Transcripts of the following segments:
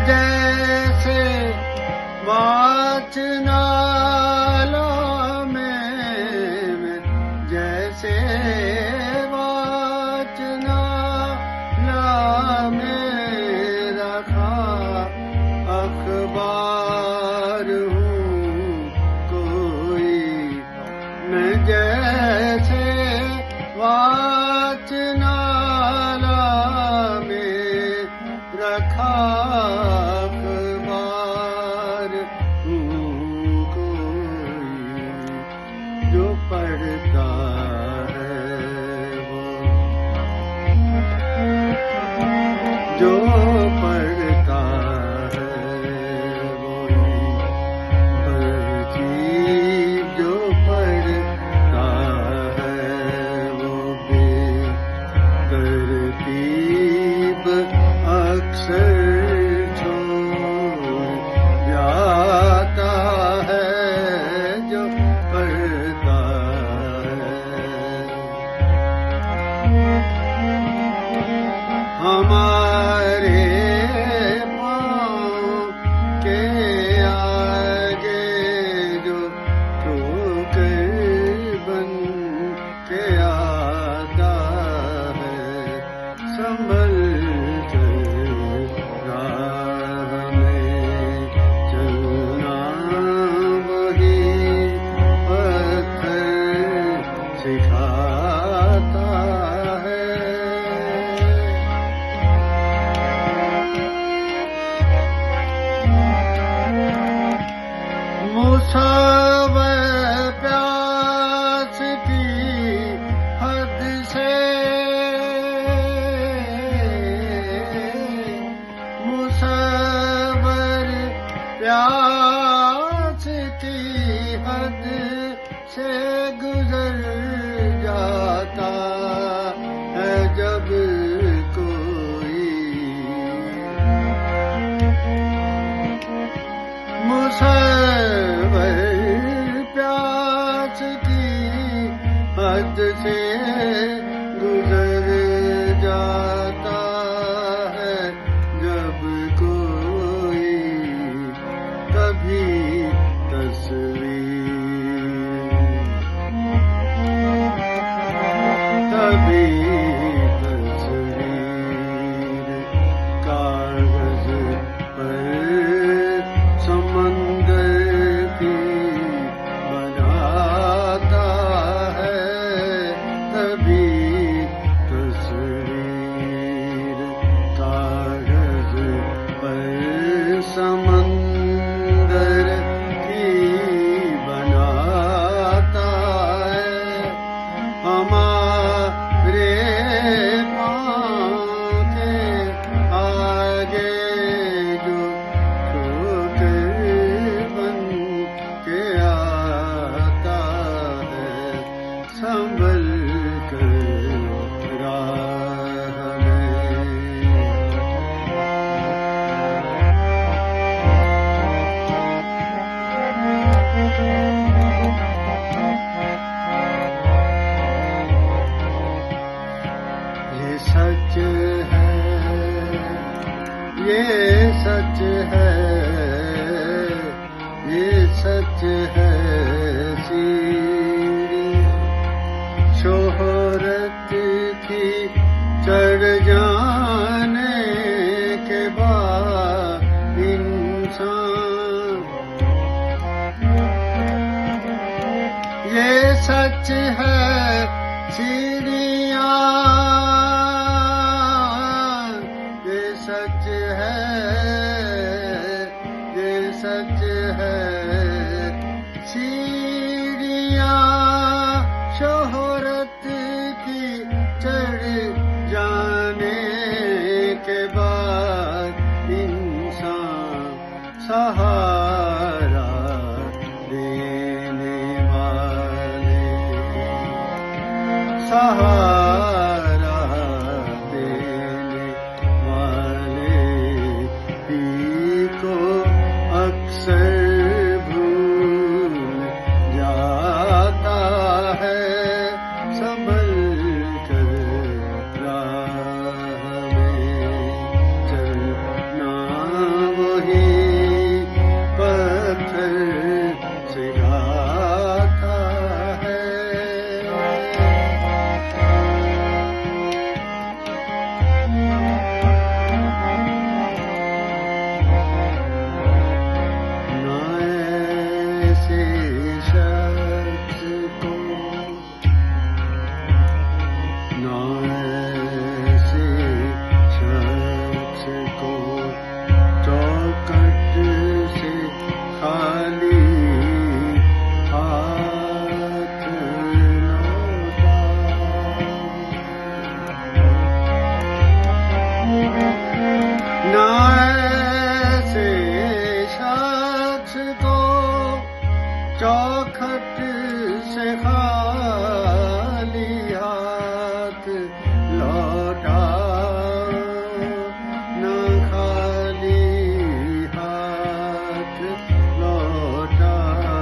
जैसे वाचनाला में जैसे वाचनाला में रखा अखबार हूँ कोई, मैं जैसे वाचनाला में रखा अखबार हूँ कोई, जो पढ़ता है वो, जो पढ़ता है वही तरकीब, जो पढ़ता है वो बेतरतीब अक्सर छोड़ जाता है, जो पढ़ता है। हमारे पाँव के आगे जो ठोकर बन के आता है, संभल राह में चलना वही पत्थर सिखाता है। मुसावर प्यास की हद से, मुसावर प्यास की हद से गुजर जाता है जब कोई, मुसावर प्यास की हद से गुजर जाता है जब कोई, कभी तस्वीर, कभी तस्वीर कागज पर समंदर की बनाता है, कभी तस्वीर कागज पर समंदर की बनाता है। हमारे पाँव के आगे जो ठोकर बन के आता है, संभल कर राह में। ये सच है, ये सच है, ये सच है, सीढ़ी शोहरत की चढ़ जाने के बाद इंसान, ये सच है सीढ़ियाँ, ये सच है, ये सच है, सीढ़ियाँ शोहरत की चढ़ जाने के बाद इंसान सहारा देने वाले, सहारा देने वाले ही को अक्सर भूल जाता है, संभल कर राह में चलना चौखट से खाली हाथ लौटाओ, न खाली हाथ लौटाओ।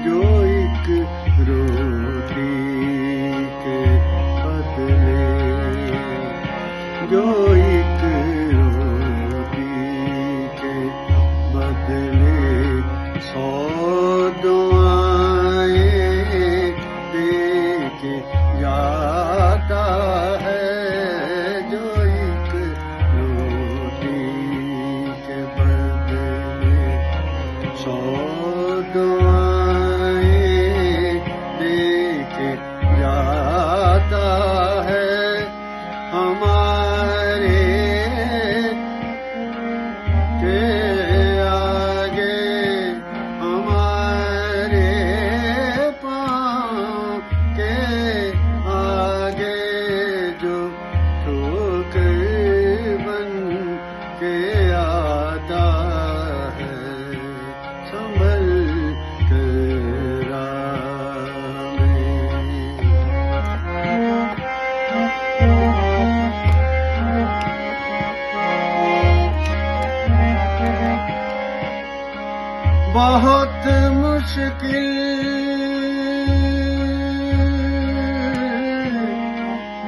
जो एक रोटी के बदले, जो एक रोटी के बदले 100 दुआएं दे के जाता है। जो एक रोटी के बदले 100 दुआएं दे के जाता है। हमारे के आगे, हमारे पाँव के आगे जो ठोकर बन के आता है, संभल कर राह में। बहुत मुश्किल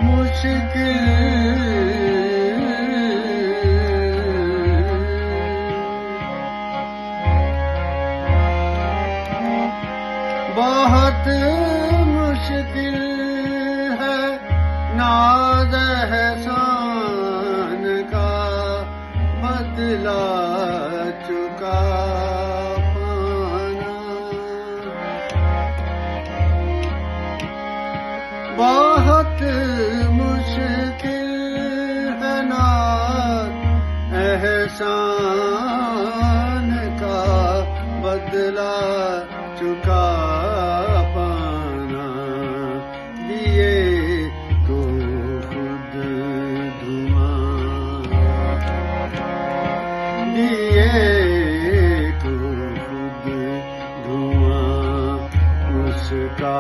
मुश्किल बहुत मुश्किल है नाज़ एहसान का बदला चुका पाना। बहुत मुश्किल है नाज़ एहसान का बदला चुका पाना। दिए तो खुद धुआं, दिए तो खुद धुआं उसका